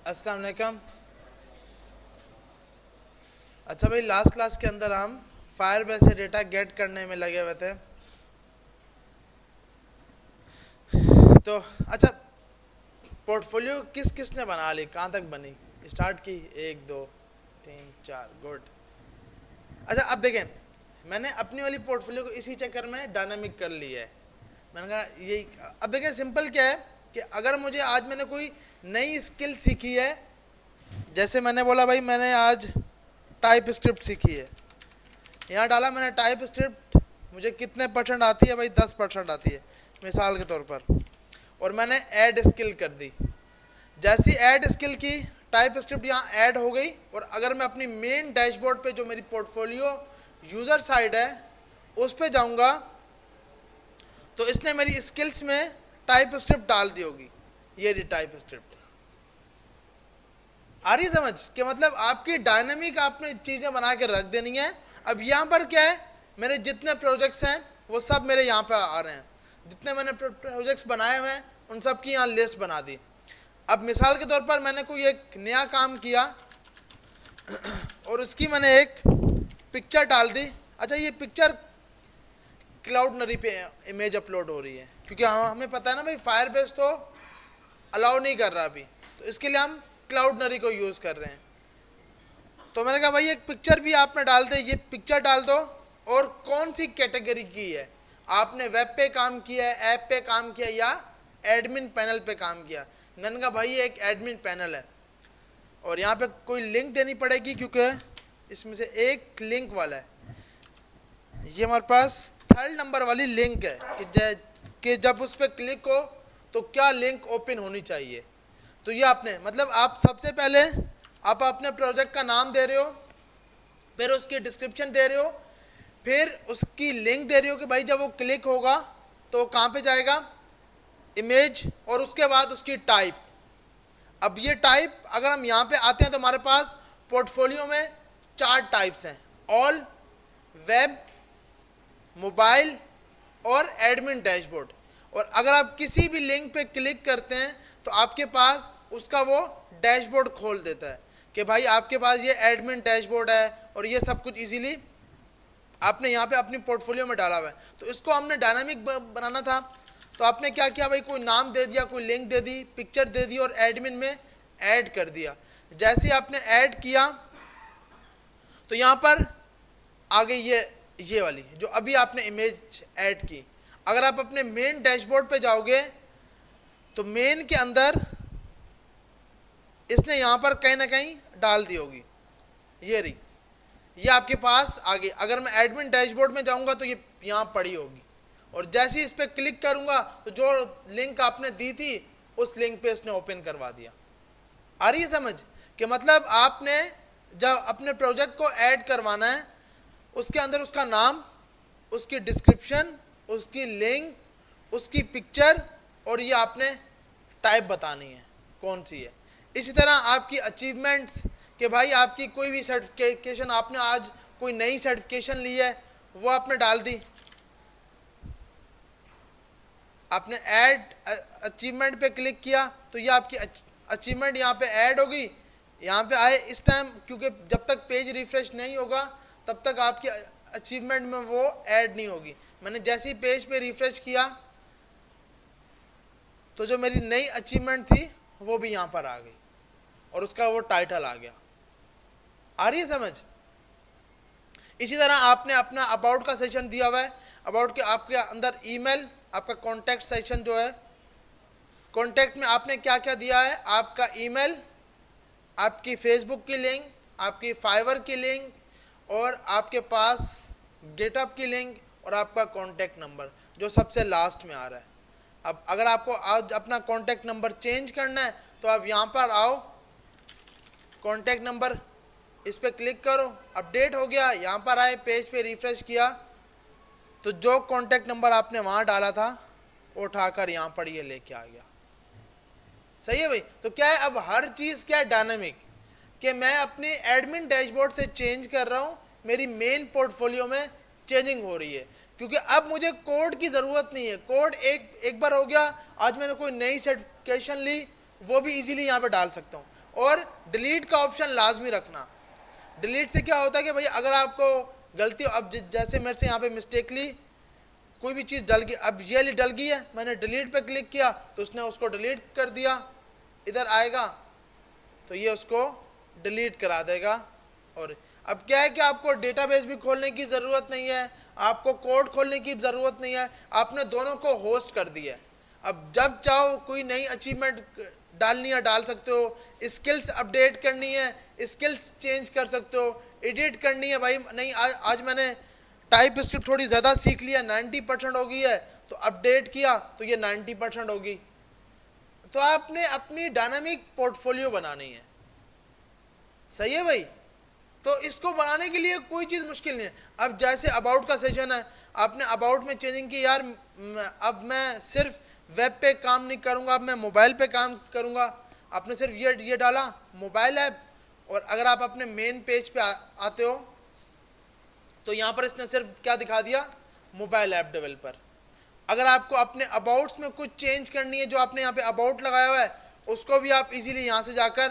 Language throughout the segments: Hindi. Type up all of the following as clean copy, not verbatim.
अस्सलाम वालेकुम। अच्छा भाई, लास्ट क्लास के अंदर हम फायरबेस से डेटा गेट करने में लगे हुए थे। तो अच्छा, पोर्टफोलियो किस किस ने बना ली, कहाँ तक बनी, स्टार्ट की? 1 2 3 4, गुड। अच्छा अब देखें, मैंने अपनी वाली पोर्टफोलियो को इसी चक्कर में डायनामिक कर ली है। मैंने कहा यही। अब देखें, सिंपल क्या है कि अगर मुझे आज मैंने कोई नई स्किल सीखी है, जैसे मैंने बोला भाई मैंने आज टाइप स्क्रिप्ट सीखी है, यहाँ डाला मैंने टाइप स्क्रिप्ट, मुझे कितने परसेंट आती है भाई? 10% आती है मिसाल के तौर पर। और मैंने ऐड स्किल कर दी। जैसी ऐड स्किल की, टाइप स्क्रिप्ट यहाँ ऐड हो गई। और अगर मैं अपनी मेन डैशबोर्ड पे जो मेरी पोर्टफोलियो यूज़र साइड है उस पे जाऊँगा तो इसने मेरी स्किल्स में टाइप स्क्रिप्ट डाल दी होगी। ये रही टाइप स्क्रिप्ट। आ रही समझ कि मतलब आपकी डायनामिक आपने चीज़ें बना के रख देनी है। अब यहाँ पर क्या है, मेरे जितने प्रोजेक्ट्स हैं वो सब मेरे यहाँ पे आ रहे हैं। जितने मैंने प्रोजेक्ट्स बनाए हुए हैं उन सब की यहाँ लिस्ट बना दी। अब मिसाल के तौर पर मैंने कोई एक नया काम किया और उसकी मैंने एक पिक्चर डाल दी। अच्छा, ये पिक्चर क्लाउडनरी पे इमेज अपलोड हो रही है, क्योंकि हमें पता है ना भाई फायरबेस तो अलाउ नहीं कर रहा अभी, तो इसके लिए हम क्लाउडनरी को यूज़ कर रहे हैं। तो मैंने कहा भाई एक पिक्चर भी आपने डाल दे, ये पिक्चर डाल दो। और कौन सी कैटेगरी की है, आपने वेब पे काम किया है, ऐप पे काम किया या एडमिन पैनल पे काम किया? मैंने कहा भाई ये एक एडमिन पैनल है और यहाँ पे कोई लिंक देनी पड़ेगी, क्योंकि इसमें से एक लिंक वाला है। ये हमारे पास 3rd नंबर वाली लिंक है कि जब उस पर क्लिक हो तो क्या लिंक ओपन होनी चाहिए। तो ये आपने मतलब आप सबसे पहले आप अपने प्रोजेक्ट का नाम दे रहे हो, फिर उसकी डिस्क्रिप्शन दे रहे हो, फिर उसकी लिंक दे रहे हो कि भाई जब वो क्लिक होगा तो वो कहाँ पे जाएगा, इमेज, और उसके बाद उसकी टाइप। अब ये टाइप अगर हम यहाँ पे आते हैं तो हमारे पास पोर्टफोलियो में 4 टाइप्स हैं: ऑल, वेब, मोबाइल और एडमिन डैशबोर्ड। और अगर आप किसी भी लिंक पे क्लिक करते हैं तो आपके पास उसका वो डैशबोर्ड खोल देता है कि भाई आपके पास ये एडमिन डैशबोर्ड है और ये सब कुछ इजीली आपने यहाँ पे अपनी पोर्टफोलियो में डाला हुआ है। तो इसको हमने डायनामिक बनाना था, तो आपने क्या किया भाई, कोई नाम दे दिया, कोई लिंक दे दी, पिक्चर दे दी और एडमिन में ऐड कर दिया। जैसे आपने ऐड किया तो यहाँ पर आ गई ये वाली जो अभी आपने इमेज ऐड की। अगर आप अपने मेन डैशबोर्ड पे जाओगे तो मेन के अंदर इसने यहाँ पर कहीं ना कहीं डाल दी होगी, ये रही, ये आपके पास आ गई। अगर मैं एडमिन डैशबोर्ड में जाऊँगा तो ये यहाँ पड़ी होगी, और जैसे ही इस पर क्लिक करूँगा तो जो लिंक आपने दी थी उस लिंक पे इसने ओपन करवा दिया। आ रही है समझ कि मतलब आपने जब अपने प्रोजेक्ट को ऐड करवाना है, उसके अंदर उसका नाम, उसकी डिस्क्रिप्शन, उसकी लिंक, उसकी पिक्चर, और ये आपने टाइप बतानी है कौन सी है। इसी तरह आपकी अचीवमेंट्स कि भाई आपकी कोई भी सर्टिफिकेशन, आपने आज कोई नई सर्टिफिकेशन ली है वो आपने डाल दी। आपने ऐड अचीवमेंट पे क्लिक किया तो ये आपकी अचीवमेंट यहाँ पे ऐड होगी, यहाँ पे आए इस टाइम, क्योंकि जब तक पेज रिफ्रेश नहीं होगा तब तक आपकी अचीवमेंट में वो ऐड नहीं होगी। मैंने जैसे ही पेज पे रिफ्रेश किया तो जो मेरी नई अचीवमेंट थी वो भी यहाँ पर आ गई और उसका वो टाइटल आ गया। आ रही है समझ? इसी तरह आपने अपना अबाउट का सेक्शन दिया हुआ है, अबाउट के आपके अंदर ईमेल, आपका कॉन्टैक्ट सेक्शन जो है, कॉन्टैक्ट में आपने क्या क्या दिया है, आपका ईमेल, आपकी फेसबुक की लिंक, आपकी फाइवर की लिंक, और आपके पास गेटअप की लिंक, और आपका कॉन्टैक्ट नंबर जो सबसे लास्ट में आ रहा है। अब अगर आपको आज अपना कॉन्टैक्ट नंबर चेंज करना है तो आप यहाँ पर आओ, कॉन्टैक्ट नंबर, इस पर क्लिक करो, अपडेट हो गया। यहाँ पर आए, पेज पे रिफ्रेश किया तो जो कॉन्टैक्ट नंबर आपने वहाँ डाला था वो उठाकर यहाँ पर ये लेके आ गया। सही है भाई? तो क्या है, अब हर चीज़ क्या है, डायनामिक, कि मैं अपनी एडमिन डैशबोर्ड से चेंज कर रहा हूँ, मेरी मेन पोर्टफोलियो में चेंजिंग हो रही है, क्योंकि अब मुझे कोड की ज़रूरत नहीं है। कोड एक बार हो गया, आज मैंने कोई नई सर्टिफिकेशन ली वो भी इजीली यहाँ पे डाल सकता हूँ। और डिलीट का ऑप्शन लाजमी रखना। डिलीट से क्या होता है कि भाई अगर आपको गलती, अब जैसे मेरे से यहाँ पे मिस्टेकली कोई भी चीज़ डल गई, अब ये डल गई है, मैंने डिलीट पे क्लिक किया तो उसने उसको डिलीट कर दिया, इधर आएगा तो ये उसको डिलीट करा देगा। और अब क्या है कि आपको डेटाबेस भी खोलने की ज़रूरत नहीं है, आपको कोड खोलने की ज़रूरत नहीं है, आपने दोनों को होस्ट कर दिया है। अब जब चाहो कोई नई अचीवमेंट डालनी है डाल सकते हो, स्किल्स अपडेट करनी है स्किल्स चेंज कर सकते हो, एडिट करनी है भाई नहीं आज मैंने टाइप स्क्रिप्ट थोड़ी ज़्यादा सीख लिया, 90% हो गई है, तो अपडेट किया तो ये 90% होगी। तो आपने अपनी डायनामिक पोर्टफोलियो बनानी है, सही है भाई। तो इसको बनाने के लिए कोई चीज़ मुश्किल नहीं है। अब जैसे अबाउट का सेशन है, आपने अबाउट में चेंजिंग की, यार अब मैं सिर्फ वेब पे काम नहीं करूँगा, अब मैं मोबाइल पे काम करूँगा, आपने सिर्फ ये डाला मोबाइल ऐप। और अगर आप अपने मेन पेज पे आते हो तो यहाँ पर इसने सिर्फ क्या दिखा दिया, मोबाइल ऐप डेवलपर। अगर आपको अपने अबाउट्स में कुछ चेंज करनी है, जो आपने यहाँ पे अबाउट लगाया हुआ है, उसको भी आप इजीली यहाँ से जाकर,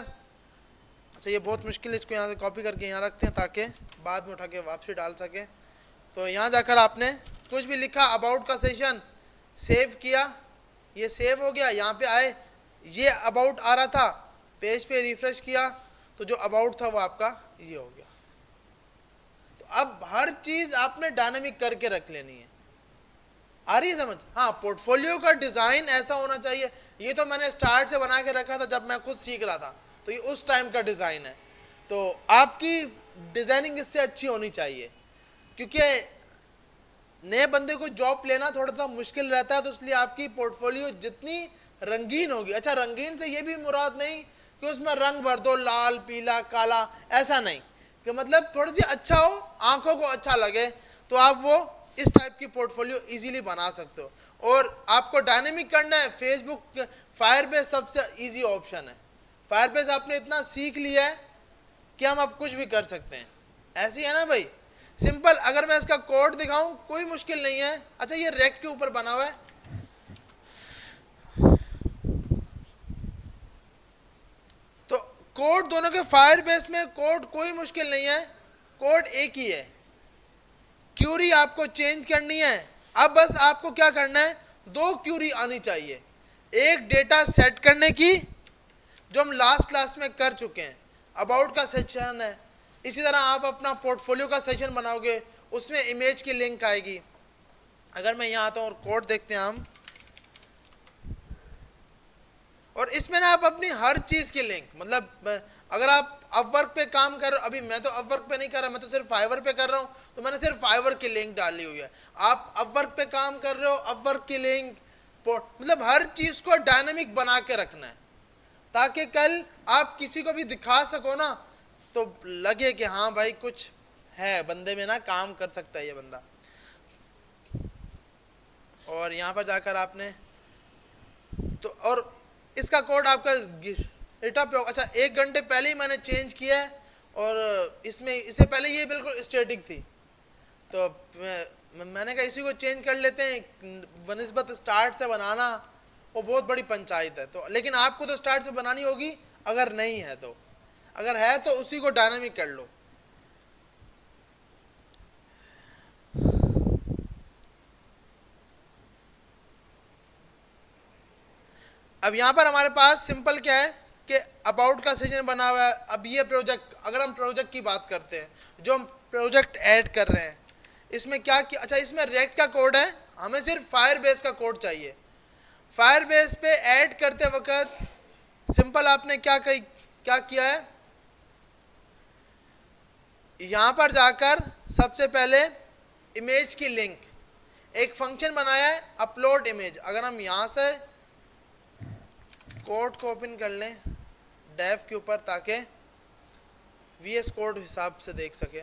अच्छा ये बहुत मुश्किल है, इसको यहाँ से कॉपी करके यहाँ रखते हैं ताकि बाद में उठा के वापसी डाल सके। तो यहाँ जाकर आपने कुछ भी लिखा, अबाउट का सेशन, सेव किया, ये सेव हो गया, यहाँ पे आए, ये अबाउट आ रहा था, पेज पे रिफ्रेश किया तो जो अबाउट था वो आपका ये हो गया। तो अब हर चीज़ आपने डायनामिक करके रख लेनी है, आ रही है समझ। हाँ, पोर्टफोलियो का डिज़ाइन ऐसा होना चाहिए, ये तो मैंने स्टार्ट से बना के रखा था जब मैं खुद सीख रहा था, तो ये उस टाइम का डिज़ाइन है। तो आपकी डिज़ाइनिंग इससे अच्छी होनी चाहिए, क्योंकि नए बंदे को जॉब लेना थोड़ा सा मुश्किल रहता है, तो इसलिए आपकी पोर्टफोलियो जितनी रंगीन होगी, अच्छा रंगीन से ये भी मुराद नहीं कि उसमें रंग भर दो लाल पीला काला, ऐसा नहीं, कि मतलब थोड़ी सी अच्छा हो, आंखों को अच्छा लगे, तो आप वो इस टाइप की पोर्टफोलियो इजीली बना सकते हो। और आपको डायनेमिक करना है, फेसबुक फायरबेस सबसे इजी ऑप्शन है। फायरबेस आपने इतना सीख लिया है कि हम अब कुछ भी कर सकते हैं, ऐसी है ना भाई, सिंपल। अगर मैं इसका कोड दिखाऊं कोई मुश्किल नहीं है। अच्छा ये रेक के ऊपर बना हुआ है, तो कोड दोनों के फायरबेस में कोड कोई मुश्किल नहीं है, कोड एक ही है, क्यूरी आपको चेंज करनी है। अब बस आपको क्या करना है, दो क्यूरी आनी चाहिए, एक डेटा सेट करने की जो हम लास्ट क्लास में कर चुके हैं, अबाउट का सेक्शन है, इसी तरह आप अपना पोर्टफोलियो का सेशन बनाओगे, उसमें इमेज की लिंक आएगी। अगर मैं यहाँ आता हूँ और कोड देखते हैं हम, और इसमें ना आप अपनी हर चीज़ की लिंक, मतलब अगर आप अपवर्क पे काम कर रहे हो, अभी मैं तो अपवर्क पे नहीं कर रहा, मैं तो सिर्फ फाइवर पे कर रहा हूँ, तो मैंने सिर्फ फाइवर की लिंक डाली हुई है। आप अपवर्क पे काम कर रहे हो, अपवर्क की लिंक, मतलब हर चीज़ को डायनामिक बना के रखना है, ताकि कल आप किसी को भी दिखा सको ना, तो लगे कि हाँ भाई कुछ है बंदे में ना, काम कर सकता है ये बंदा। और यहाँ पर जाकर आपने तो, और इसका कोड आपका गिटहब पे, अच्छा 1 घंटे पहले ही मैंने चेंज किया है, और इसमें इससे पहले ये बिल्कुल स्टैटिक थी, तो मैंने कहा इसी को चेंज कर लेते हैं। बनिस्बत स्टार्ट से बनाना वो बहुत बड़ी पंचायत है, तो लेकिन आपको तो स्टार्ट से बनानी होगी, अगर नहीं है तो, अगर है तो उसी को डायनामिक कर लो। अब यहाँ पर हमारे पास सिंपल क्या है कि अबाउट का सेशन बना हुआ है। अब ये प्रोजेक्ट, अगर हम प्रोजेक्ट की बात करते हैं, जो हम प्रोजेक्ट ऐड कर रहे हैं, इसमें क्या किया, अच्छा इसमें रेक्ट का कोड है, हमें सिर्फ फायरबेस का कोड चाहिए। फायरबेस पे ऐड करते वक्त सिंपल आपने क्या किया है, यहाँ पर जाकर सबसे पहले इमेज की लिंक, एक फंक्शन बनाया है अपलोड इमेज। अगर हम यहाँ से कोड को ओपन कर लें डेव के ऊपर, ताकि VS कोड हिसाब से देख सके,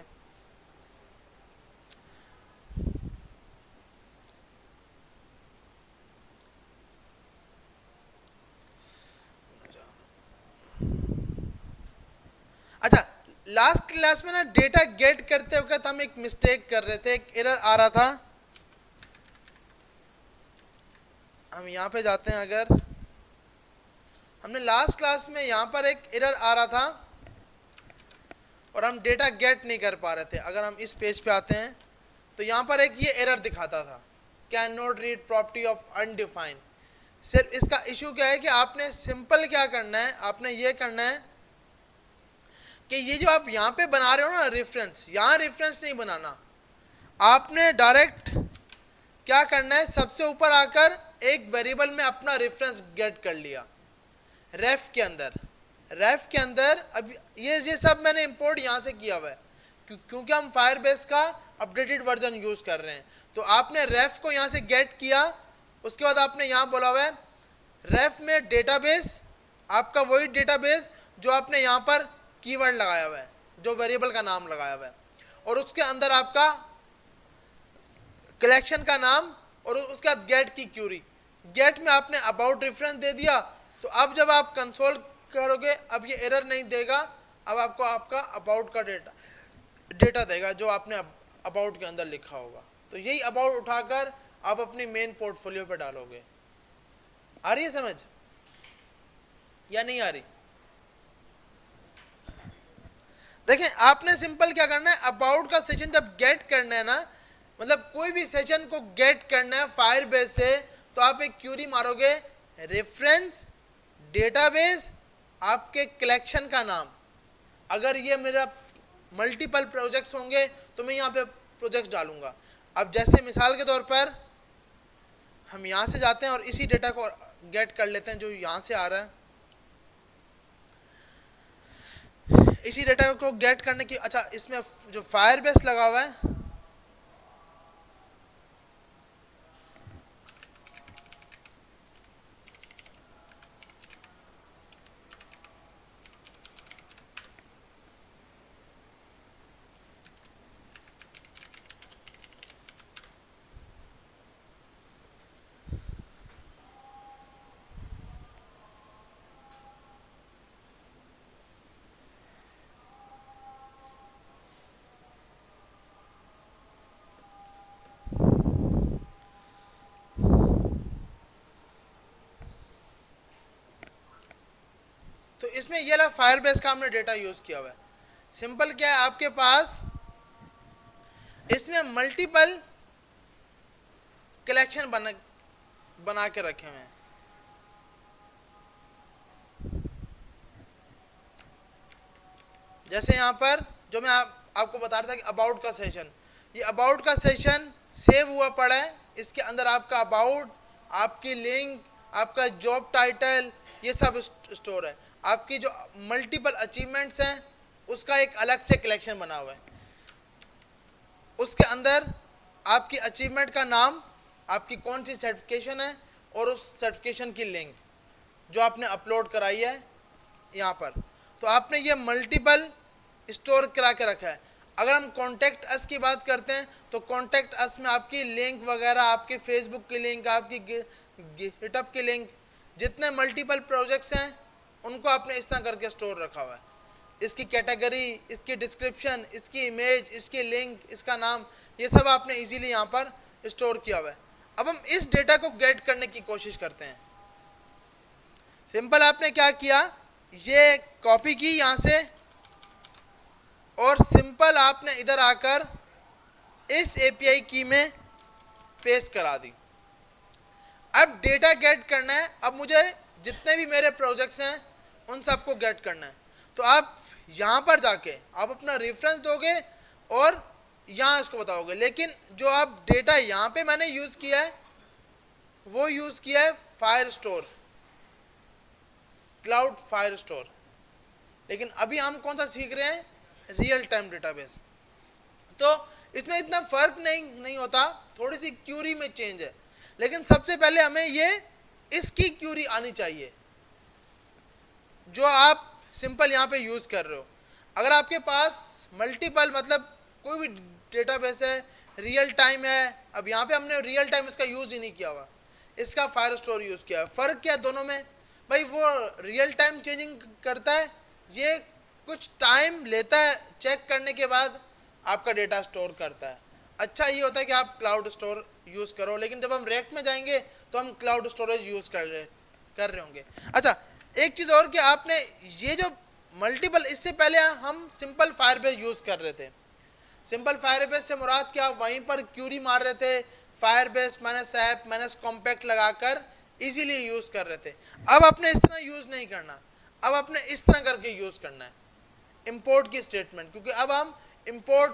अच्छा लास्ट क्लास में ना डेटा गेट करते वक्त हम एक मिस्टेक कर रहे थे, एक एरर आ रहा था। हम यहाँ पे जाते हैं, अगर हमने लास्ट क्लास में यहाँ पर एक एरर आ रहा था और हम डेटा गेट नहीं कर पा रहे थे। अगर हम इस पेज पे आते हैं तो यहाँ पर एक ये एरर दिखाता था, can not read property of undefined. सिर्फ इसका इशू क्या है कि आपने सिंपल क्या करना है, आपने ये करना है कि ये जो आप यहाँ पे बना रहे हो ना रेफरेंस, यहाँ रेफरेंस नहीं बनाना, आपने डायरेक्ट क्या करना है, सबसे ऊपर आकर एक वेरिएबल में अपना रेफरेंस गेट कर लिया रेफ के अंदर। रेफ के अंदर अब ये सब मैंने इंपोर्ट यहाँ से किया हुआ है क्योंकि हम फायरबेस का अपडेटेड वर्जन यूज कर रहे हैं। तो आपने रेफ को यहाँ से गेट किया, उसके बाद आपने यहाँ बोला हुआ है रेफ में डेटाबेस, आपका वही डेटाबेस जो आपने यहाँ पर कीवर्ड लगाया हुआ है, जो वेरिएबल का नाम लगाया हुआ है, और उसके अंदर आपका कलेक्शन का नाम और उसके बाद गेट की क्यूरी। गेट में आपने अबाउट रेफरेंस दे दिया, तो अब जब आप कंसोल करोगे अब ये एरर नहीं देगा, अब आपको आपका अबाउट का डेटा देगा जो आपने अबाउट के अंदर लिखा होगा। तो यही अबाउट उठाकर आप अपनी मेन पोर्टफोलियो पे डालोगे। आ रही है समझ या नहीं आ रही? देखें, आपने सिंपल क्या करना है, अबाउट का सेशन जब गेट करना है ना, मतलब कोई भी सेशन को गेट करना है फायरबेस से, तो आप एक क्यूरी मारोगे रेफरेंस डेटाबेस आपके कलेक्शन का नाम। अगर ये मेरा मल्टीपल प्रोजेक्ट्स होंगे तो मैं यहाँ पे प्रोजेक्ट्स डालूंगा। अब जैसे मिसाल के तौर पर हम यहाँ से जाते हैं और इसी डेटा को गेट कर लेते हैं जो यहाँ से आ रहा है। इसी डेटा को गेट करने की, अच्छा इसमें जो फायरबेस लगा हुआ है, तो इसमें ये ला फायरबेस का हमने डेटा यूज किया हुआ है। सिंपल क्या है, आपके पास इसमें मल्टीपल कलेक्शन बना के रखे हुए हैं। जैसे यहाँ पर जो मैं आपको बता रहा था कि अबाउट का सेशन, ये अबाउट का सेशन सेव हुआ पड़ा है। इसके अंदर आपका अबाउट, आपकी लिंक, आपका जॉब टाइटल, ये सब स्टोर है। आपकी जो मल्टीपल अचीवमेंट्स हैं उसका एक अलग से कलेक्शन बना हुआ है। उसके अंदर आपकी अचीवमेंट का नाम, आपकी कौन सी सर्टिफिकेशन है और उस सर्टिफिकेशन की लिंक जो आपने अपलोड कराई है यहाँ पर। तो आपने ये मल्टीपल स्टोर करा के रखा है। अगर हम कॉन्टैक्ट अस की बात करते हैं तो कॉन्टैक्ट अस में आपकी लिंक वगैरह, आपकी फेसबुक की लिंक, आपकी गिटहब की लिंक, जितने मल्टीपल प्रोजेक्ट्स हैं उनको आपने इस तरह करके स्टोर रखा हुआ है। इसकी कैटेगरी, इसकी डिस्क्रिप्शन, इसकी इमेज, इसकी लिंक, इसका नाम, ये सब आपने इजीली यहाँ पर स्टोर किया हुआ है। अब हम इस डेटा को गेट करने की कोशिश करते हैं। सिंपल आपने क्या किया, ये कॉपी की यहाँ से और सिंपल आपने इधर आकर इस एपीआई की में पेस्ट करा दी। अब डेटा गेट करना है। अब मुझे जितने भी मेरे प्रोजेक्ट्स हैं उन सबको गेट करना है। तो आप यहाँ पर जाके आप अपना रेफरेंस दोगे और यहाँ इसको बताओगे, लेकिन जो आप डेटा यहाँ पे मैंने यूज़ किया है वो यूज़ किया है फायरस्टोर, क्लाउड फायरस्टोर। लेकिन अभी हम कौन सा सीख रहे हैं, रियल टाइम डेटाबेस। तो इसमें इतना फर्क नहीं होता, थोड़ी सी क्यूरी में चेंज है। लेकिन सबसे पहले हमें ये इसकी क्यूरी आनी चाहिए जो आप सिंपल यहाँ पे यूज कर रहे हो। अगर आपके पास मल्टीपल, मतलब कोई भी डेटाबेस है, रियल टाइम है, अब यहाँ पे हमने रियल टाइम इसका यूज ही नहीं किया हुआ, इसका फायरस्टोर यूज किया है। फर्क क्या दोनों में भाई, वो रियल टाइम चेंजिंग करता है, ये कुछ टाइम लेता है, चेक करने के बाद आपका डेटा स्टोर करता है। अच्छा ये होता है कि आप क्लाउड स्टोर यूज करो, लेकिन जब हम रेक्ट में जाएंगे तो हम क्लाउड स्टोरेज यूज कर रहे होंगे। अच्छा, एक चीज और कि आपने ये जो मल्टीपल, इससे पहले हम सिंपल फायरबेस यूज कर रहे थे। सिंपल फायरबेस से मुराद क्या, वहीं पर क्यूरी मार रहे थे, Firebase minus app minus compact लगाकर इजीली यूज कर रहे थे। अब आपने इस तरह यूज नहीं करना, अब आपने इस तरह करके यूज करना है इंपोर्ट की स्टेटमेंट, क्योंकि अब हम इंपोर्ट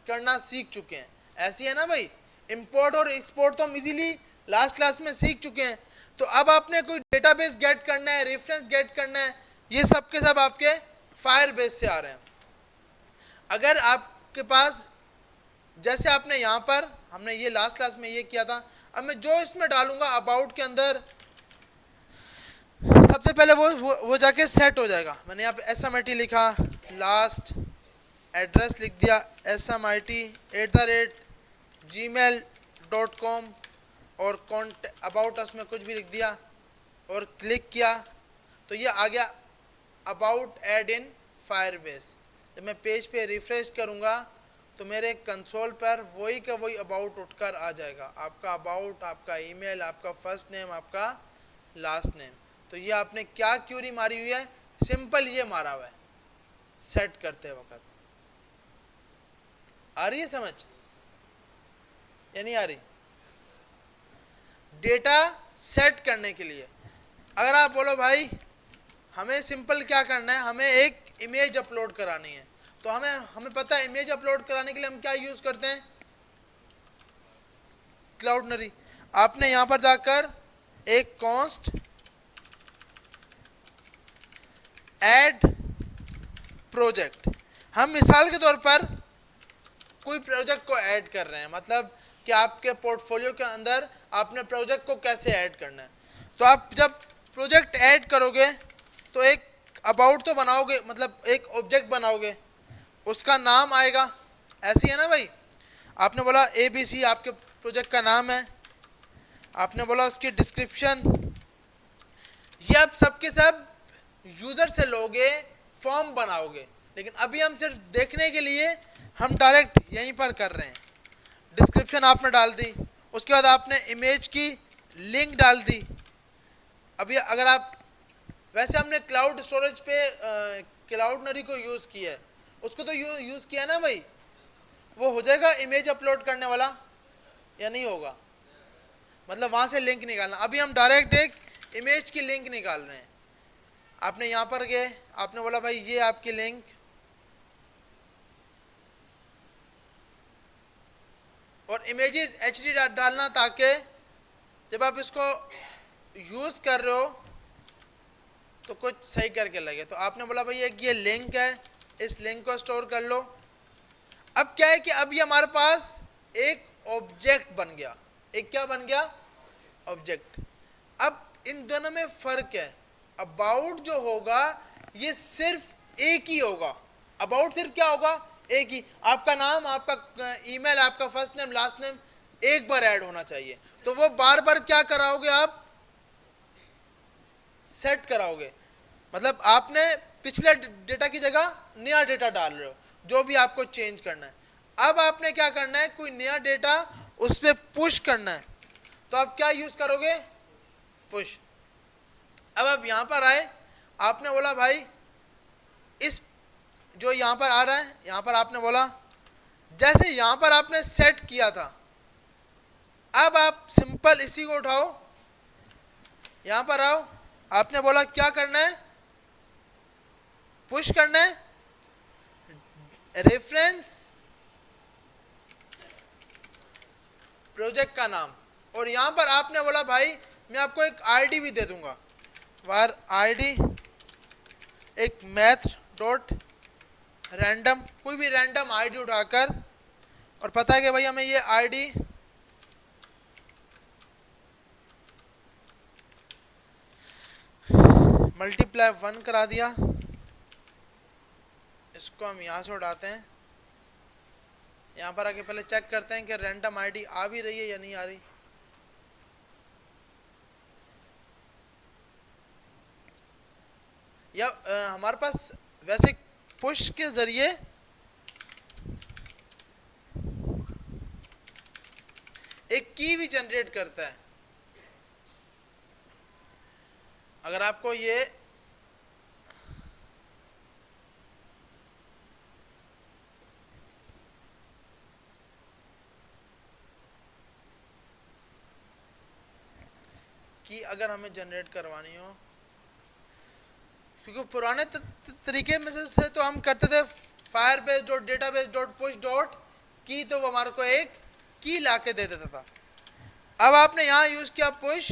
करना सीख चुके हैं। ऐसी है ना भाई, इंपोर्ट और एक्सपोर्ट तो हम इजीली लास्ट क्लास में सीख चुके हैं। तो अब आपने कोई डेटाबेस गेट करना है, रेफरेंस गेट करना है, ये सब के सब आपके फायरबेस से आ रहे हैं। अगर आपके पास, जैसे आपने यहां पर, हमने ये लास्ट क्लास में ये किया था, अब मैं जो इसमें डालूंगा अबाउट के अंदर, सबसे पहले वो जाके सेट हो जाएगा। मैंने यहाँ पे SMIT लिखा, लास्ट एड्रेस लिख दिया SMIT@gmail.com और अबाउट अस में कुछ भी लिख दिया और क्लिक किया तो ये आ गया अबाउट ऐड इन फायरबेस। जब मैं पेज पे रिफ्रेश करूंगा तो मेरे कंसोल पर वही का वही अबाउट उठकर आ जाएगा, आपका अबाउट, आपका ईमेल, आपका फर्स्ट नेम, आपका लास्ट नेम। तो ये आपने क्या क्यूरी मारी हुई है, सिंपल ये मारा हुआ है सेट करते वक्त। आ रही है समझ या नहीं आ रही? डेटा सेट करने के लिए अगर आप बोलो भाई हमें सिंपल क्या करना है, हमें एक इमेज अपलोड करानी है, तो हमें पता है इमेज अपलोड कराने के लिए हम क्या यूज करते हैं, क्लाउडनरी। आपने यहां पर जाकर एक कॉन्स्ट ऐड प्रोजेक्ट, हम मिसाल के तौर पर कोई प्रोजेक्ट को ऐड कर रहे हैं, मतलब कि आपके पोर्टफोलियो के अंदर आपने प्रोजेक्ट को कैसे ऐड करना है। तो आप जब प्रोजेक्ट ऐड करोगे तो एक अबाउट तो बनाओगे, मतलब एक ऑब्जेक्ट बनाओगे, उसका नाम आएगा, ऐसी है ना भाई। आपने बोला ABC आपके प्रोजेक्ट का नाम है, आपने बोला उसकी डिस्क्रिप्शन, ये आप सबके सब यूजर से लोगे, फॉर्म बनाओगे। लेकिन अभी हम सिर्फ देखने के लिए हम डायरेक्ट यहीं पर कर रहे हैं। डिस्क्रिप्शन आपने डाल दी, उसके बाद आपने इमेज की लिंक डाल दी। अभी अगर आप, वैसे हमने क्लाउड स्टोरेज पे क्लाउडनरी को यूज किया है, उसको तो यूज किया ना भाई, वो हो जाएगा इमेज अपलोड करने वाला या नहीं होगा, मतलब वहां से लिंक निकालना। अभी हम डायरेक्ट एक इमेज की लिंक निकाल रहे हैं। आपने यहां पर गए, आपने बोला भाई ये आपकी लिंक, और इमेजेस HD डालना ताकि जब आप इसको यूज कर रहे हो तो कुछ सही करके लगे। तो आपने बोला भाई एक ये लिंक है, इस लिंक को स्टोर कर लो। अब क्या है कि अब ये हमारे पास एक ऑब्जेक्ट बन गया, एक क्या बन गया, ऑब्जेक्ट। अब इन दोनों में फर्क है, अबाउट जो होगा ये सिर्फ एक ही होगा, अबाउट सिर्फ क्या होगा, एक ही, आपका नाम, आपका ईमेल, आपका फर्स्ट नेम, लास्ट नेम एक बार ऐड होना चाहिए। तो वो बार बार क्या कराओगे आप, सेट कराओगे, मतलब आपने पिछले डेटा की जगह नया डेटा डाल रहे हो, जो भी आपको चेंज करना है। अब आपने क्या करना है, कोई नया डेटा उस पर पुश करना है, तो आप क्या यूज करोगे, पुश। अब आप यहां पर आए, आपने बोला भाई इस जो यहां पर आ रहा है, यहां पर आपने बोला, जैसे यहां पर आपने सेट किया था, अब आप सिंपल इसी को उठाओ, यहां पर आओ, आपने बोला क्या करना है, पुश करना है रेफरेंस प्रोजेक्ट का नाम, और यहां पर आपने बोला भाई मैं आपको एक आईडी भी दे दूंगा, वार आईडी एक मैथ डॉट रैंडम, कोई भी रैंडम आईडी उठाकर, और पता है कि भाई हमें ये आईडी मल्टीप्लाई 1 करा दिया, इसको हम यहां से उठाते हैं, यहां पर आके पहले चेक करते हैं कि रैंडम आईडी आ भी रही है या नहीं आ रही। या हमारे पास वैसे पुश के जरिए एक की भी जनरेट करता है। अगर आपको ये की अगर हमें जनरेट करवानी हो, क्योंकि पुराने तरीके में से तो हम करते थे Firebase dot database dot push dot की, तो वो हमारे को एक की ला के दे देता था। अब आपने यहां यूज किया पुश,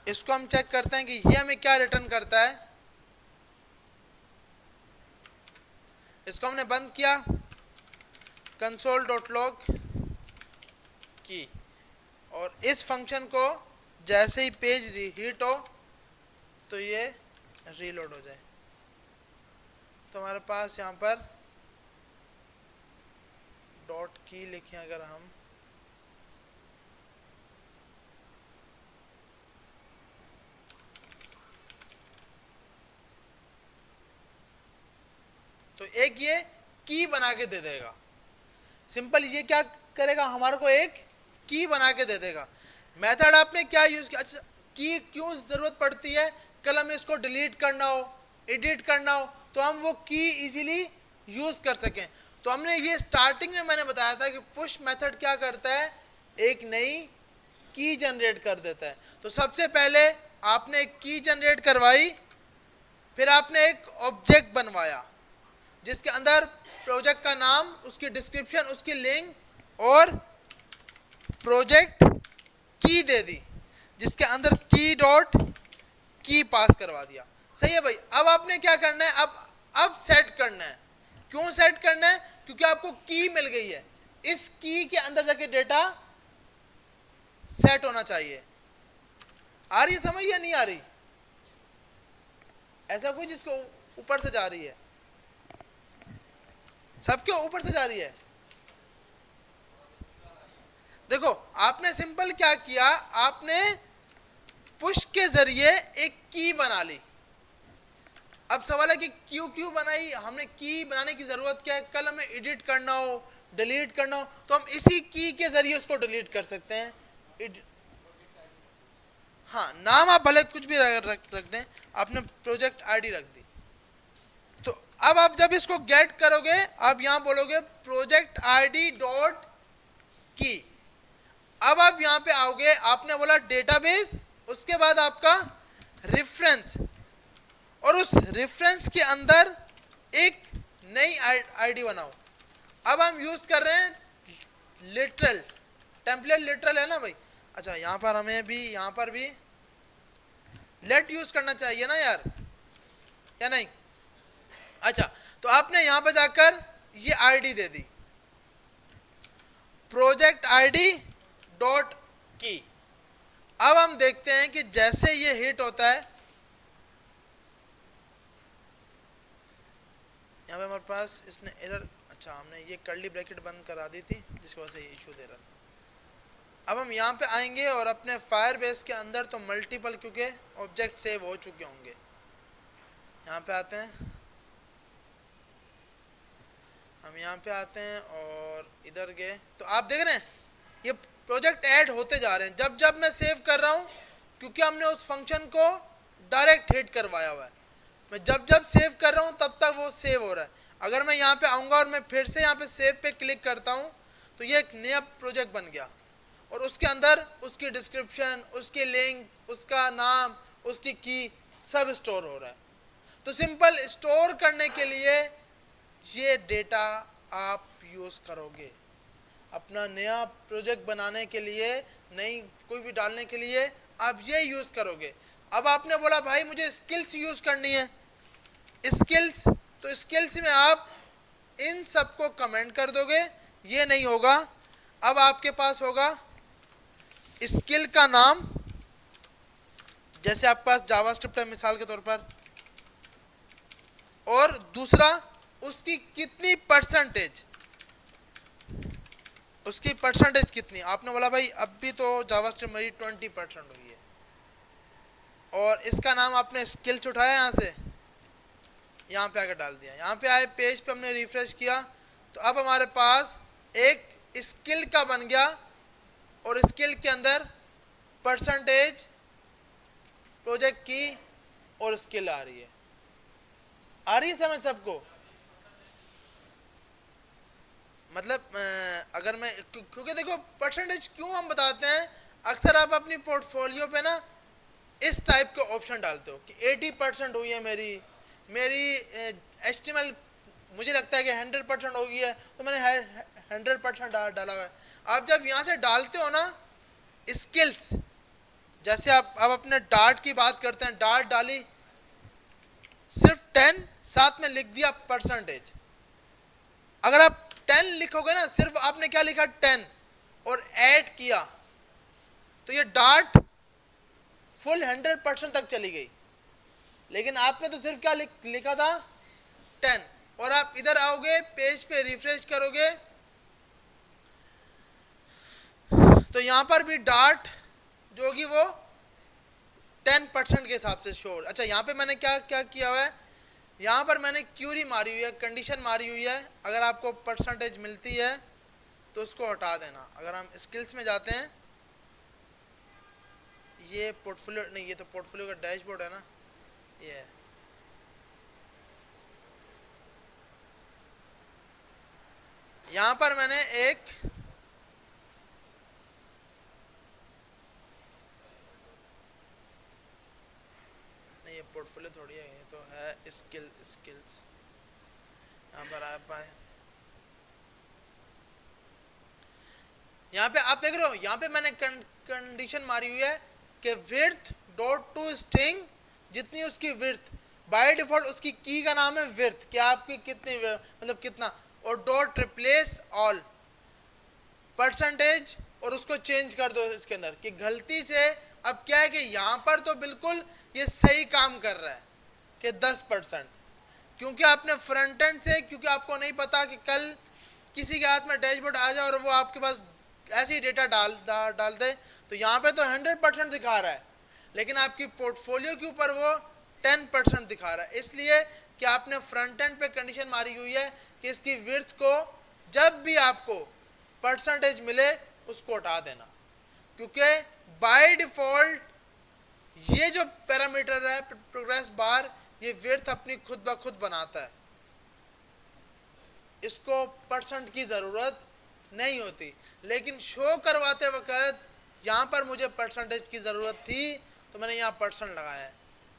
इसको हम चेक करते हैं कि ये हमें क्या रिटर्न करता है। इसको हमने बंद किया, कंसोल डॉट लॉग की, और इस फंक्शन को जैसे ही पेज हीट हो तो ये रीलोड हो जाए, तो हमारे पास यहाँ पर डॉट की लिखें अगर हम, तो एक ये की बना के दे देगा। सिंपल ये क्या करेगा, हमारे को एक की बना के दे देगा। मेथड आपने क्या यूज किया, अच्छा की क्यों जरूरत पड़ती है, कल हमें इसको डिलीट करना हो, एडिट करना हो, तो हम वो की इजीली यूज कर सकें। तो हमने ये स्टार्टिंग में मैंने बताया था कि पुश मेथड क्या करता है, एक नई की जनरेट कर देता है। तो सबसे पहले आपने एक की जनरेट करवाई, फिर आपने एक ऑब्जेक्ट बनवाया जिसके अंदर प्रोजेक्ट का नाम, उसकी डिस्क्रिप्शन, उसकी लिंक और प्रोजेक्ट की दे दी, जिसके अंदर की डॉट की पास करवा दिया। सही है भाई। अब आपने क्या करना है, अब सेट करना है। क्यों सेट करना है, क्योंकि आपको की मिल गई है, इस की के अंदर जाके डेटा सेट होना चाहिए। आ रही है समझ या नहीं आ रही? ऐसा कोई जिसको ऊपर से जा रही है, सबके ऊपर से जा रही है। देखो आपने सिंपल क्या किया, आपने पुश के जरिए एक की बना ली। अब सवाल है कि क्यों क्यों बनाई हमने, की बनाने की जरूरत क्या है, कल हमें एडिट करना हो, डिलीट करना हो, तो हम इसी की के जरिए उसको डिलीट कर सकते हैं। हाँ, नाम आप भले कुछ भी रख दें, आपने प्रोजेक्ट आईडी रख दी। तो अब आप जब इसको गेट करोगे, आप यहां बोलोगे प्रोजेक्ट आईडी डॉट की। अब आप यहां पे आओगे, आपने बोला डेटाबेस, उसके बाद आपका रेफरेंस, और उस रेफरेंस के अंदर एक नई आईडी बनाओ। अब हम यूज कर रहे हैं लिटरल, टेम्पलेट लिटरल है ना भाई। अच्छा यहां पर हमें भी, यहां पर भी लेट यूज करना चाहिए ना यार, या नहीं? अच्छा, तो आपने यहां पर जाकर ये आईडी दे दी, प्रोजेक्ट आईडी डॉट की। अब हम देखते हैं कि जैसे ये हिट होता है, यहाँ पे हमारे पास इसने एरर, अच्छा हमने ये कर्ली ब्रैकेट बंद करा दी थी जिसकी वजह से ये इशू दे रहा था। अब हम यहाँ पे आएंगे और अपने फायरबेस के अंदर तो मल्टीपल, क्योंकि ऑब्जेक्ट सेव हो चुके होंगे, यहाँ पे आते हैं, हम यहाँ पे आते हैं और इधर गए, तो आप देख रहे हैं ये प्रोजेक्ट ऐड होते जा रहे हैं जब जब मैं सेव कर रहा हूँ, क्योंकि हमने उस फंक्शन को डायरेक्ट हिट करवाया हुआ है। मैं जब जब सेव कर रहा हूँ तब तक वो सेव हो रहा है। अगर मैं यहाँ पे आऊँगा और मैं फिर से यहाँ पे सेव पे क्लिक करता हूँ तो ये एक नया प्रोजेक्ट बन गया, और उसके अंदर उसकी डिस्क्रिप्शन, उसकी लिंक, उसका नाम, उसकी की सब स्टोर हो रहा है। तो सिंपल स्टोर करने के लिए ये डेटा आप यूज़ करोगे, अपना नया प्रोजेक्ट बनाने के लिए, नई कोई भी डालने के लिए आप ये यूज़ करोगे। अब आपने बोला भाई मुझे स्किल्स यूज़ करनी है, स्किल्स, तो स्किल्स में आप इन सबको कमेंट कर दोगे, ये नहीं होगा। अब आपके पास होगा स्किल का नाम, जैसे आपके पास जावास्क्रिप्ट है मिसाल के तौर पर, और दूसरा उसकी कितनी परसेंटेज, उसकी परसेंटेज कितनी। आपने बोला भाई अब भी तो जावास्क्रिप्ट मेरी 20% हुई है, और इसका नाम आपने स्किल्स उठाया यहाँ से, यहाँ पे आकर डाल दिया, यहाँ पे आए पेज पे हमने रिफ्रेश किया, तो अब हमारे पास एक स्किल का बन गया, और स्किल के अंदर परसेंटेज, प्रोजेक्ट की और स्किल आ रही है। आ रही है समझ सबको? मतलब अगर मैं क्योंकि देखो परसेंटेज क्यों हम बताते हैं, अक्सर आप अपनी पोर्टफोलियो पे ना इस टाइप के ऑप्शन डालते हो कि 80% हुई है मेरी मेरी एस्टिमल, मुझे लगता है कि 100% हो गई है, तो मैंने 100% डाला हुआ है। आप जब यहाँ से डालते हो ना स्किल्स, जैसे आप अब अपने डार्ट की बात करते हैं, डार्ट डाली सिर्फ 10, साथ में लिख दिया परसेंटेज। अगर आप 10 लिखोगे ना, सिर्फ आपने क्या लिखा 10 और ऐड किया, तो ये डार्ट फुल 100% तक चली गई। लेकिन आपने तो सिर्फ क्या लिखा था 10। और आप इधर आओगे पेज पे रिफ्रेश करोगे तो यहां पर भी डार्ट जो होगी वो 10% के हिसाब से शोर। अच्छा यहाँ पे मैंने क्या क्या किया हुआ है, यहाँ पर मैंने क्यूरी मारी हुई है, कंडीशन मारी हुई है, अगर आपको परसेंटेज मिलती है तो उसको हटा देना। अगर हम स्किल्स में जाते हैं, ये पोर्टफोलियो नहीं, ये तो पोर्टफोलियो का डैशबोर्ड है ना, ये है। यहाँ पर मैंने एक नहीं, ये पोर्टफोलियो थोड़ी है, ये तो है स्किल्स। यहाँ पर आ पाए, यहाँ पे आप देख रहे हो, यहाँ पे मैंने कंडीशन मारी हुई है कि विड्थ डॉट टू स्ट्रिंग, जितनी उसकी विड्थ, बाय डिफॉल्ट उसकी की का नाम है विड्थ, कि आपकी कितनी मतलब कितना, और डॉट रिप्लेस ऑल परसेंटेज, और उसको चेंज कर दो इसके अंदर कि गलती से, अब क्या है कि यहाँ पर तो बिल्कुल ये सही काम कर रहा है कि 10%, क्योंकि आपने फ्रंट एंड से, क्योंकि आपको नहीं पता कि कल किसी के हाथ में डैशबोर्ड आ जाए और वो आपके पास ऐसे ही डेटा डाल दे, तो यहाँ पे तो 100% दिखा रहा है, लेकिन आपकी पोर्टफोलियो के ऊपर वो 10% दिखा रहा है, इसलिए कि आपने फ्रंट एंड पे कंडीशन मारी हुई है कि इसकी विड्थ को जब भी आपको परसेंटेज मिले उसको हटा देना, क्योंकि बाय डिफॉल्ट ये जो पैरामीटर है प्रोग्रेस बार, ये विड्थ अपनी खुद ब खुद बनाता है, इसको परसेंट की जरूरत नहीं होती। लेकिन शो करवाते वक्त यहाँ पर मुझे परसेंटेज की ज़रूरत थी तो मैंने यहाँ परसेंट लगाया है।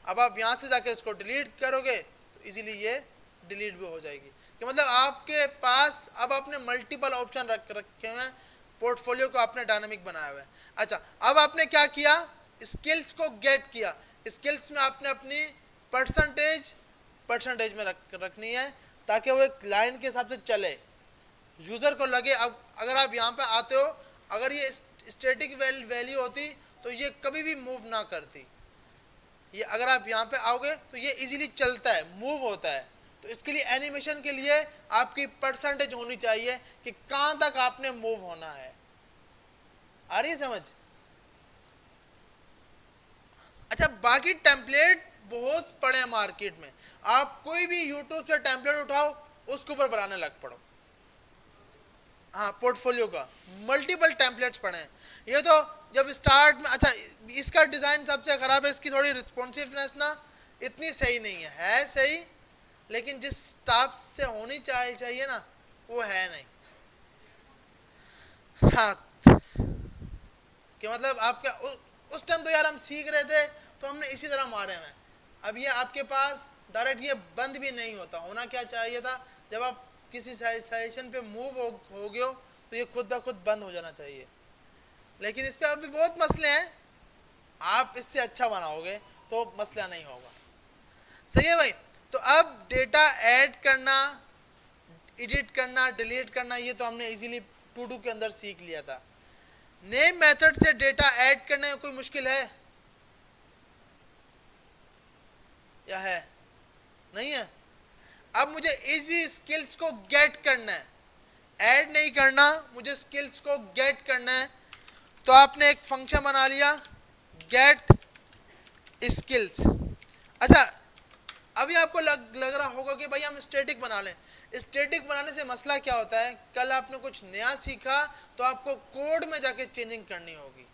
अब आप यहाँ से जाके इसको डिलीट करोगे तो इजीली ये डिलीट भी हो जाएगी, कि मतलब आपके पास अब आपने मल्टीपल ऑप्शन रखे हुए हैं, पोर्टफोलियो को आपने डायनामिक बनाया हुआ है। अच्छा, अब आपने क्या किया, स्किल्स को गेट किया, स्किल्स में आपने अपनी परसेंटेज में रखनी है ताकि वो एक लाइन के हिसाब से चले, यूज़र को लगे। अब अगर आप यहाँ पे आते हो, अगर ये स्टैटिक वैल्यू होती तो ये कभी भी मूव ना करती, ये अगर आप यहाँ पे आओगे तो ये इजीली चलता है, मूव होता है। तो इसके लिए एनिमेशन के लिए आपकी परसेंटेज होनी चाहिए कि कहाँ तक आपने मूव होना है। आ रही है समझ? अच्छा, बाकी टेम्पलेट बहुत पड़े हैं मार्केट में, आप कोई भी यूट्यूब से टेम्पलेट उठाओ उसके ऊपर बनाने लग पड़ो। हाँ, पोर्टफोलियो का मल्टीपल टेम्पलेट्स पड़े हैं। ये तो जब स्टार्ट में, अच्छा इसका डिज़ाइन सबसे ख़राब है, इसकी थोड़ी रिस्पॉन्सिवनेस ना इतनी सही नहीं है सही, लेकिन जिस टाइप से होनी चाहिए ना वो है नहीं। हाँ, कि मतलब आपका उस टाइम तो यार हम सीख रहे थे तो हमने इसी तरह मारे हैं। अब ये आपके पास डायरेक्ट ये बंद भी नहीं होता, होना क्या चाहिए था, जब आप किसी सेशन पे मूव हो गए हो तो ये खुद ब खुद बंद हो जाना चाहिए। लेकिन इस पे अभी बहुत मसले हैं, आप इससे अच्छा बनाओगे तो मसला नहीं होगा। सही है भाई? तो अब डेटा ऐड करना, एडिट करना, डिलीट करना, ये तो हमने इजीली टू डू के अंदर सीख लिया था। नेम मेथड से डेटा ऐड करने में कोई मुश्किल है या है? नहीं है। अब मुझे इजी स्किल्स को गेट करना है, ऐड नहीं करना, मुझे स्किल्स को गेट करना है। तो आपने एक फंक्शन बना लिया गेट स्किल्स। अच्छा, अभी आपको लग रहा होगा कि भाई हम स्टैटिक बना लें। स्टैटिक बनाने से मसला क्या होता है, कल आपने कुछ नया सीखा तो आपको कोड में जाके चेंजिंग करनी होगी,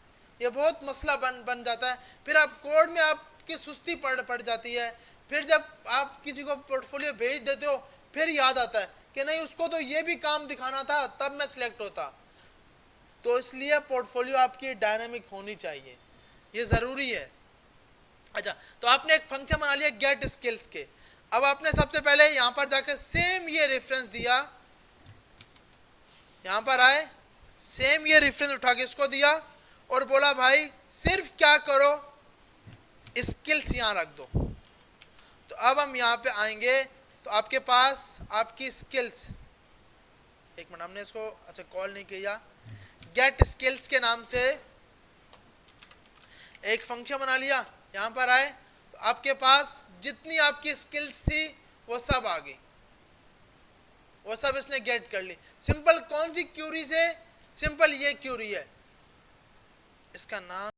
ये बहुत मसला बन जाता है। फिर आप कोड में आपकी सुस्ती पड़ जाती है। फिर जब आप किसी को पोर्टफोलियो भेज देते हो फिर याद आता है कि नहीं उसको तो ये भी काम दिखाना था तब मैं सिलेक्ट होता। तो इसलिए पोर्टफोलियो आपकी डायनामिक होनी चाहिए, ये जरूरी है। अच्छा, तो आपने एक फंक्शन बना लिया गेट स्किल्स के। अब आपने सबसे पहले यहां पर जाकर सेम ये रेफरेंस दिया, यहां पर आए, सेम ये रेफरेंस उठा के इसको दिया और बोला भाई सिर्फ क्या करो, स्किल्स यहां रख दो। तो अब हम यहां पे आएंगे तो आपके पास आपकी स्किल्स, एक मिनट हमने इसको अच्छा कॉल नहीं किया, गेट स्किल्स के नाम से एक फंक्शन बना लिया। यहां पर आए तो आपके पास जितनी आपकी स्किल्स थी वो सब आ गई, वो सब इसने गेट कर ली। सिंपल कौन सी क्यूरी से? सिंपल ये क्यूरी है, इसका नाम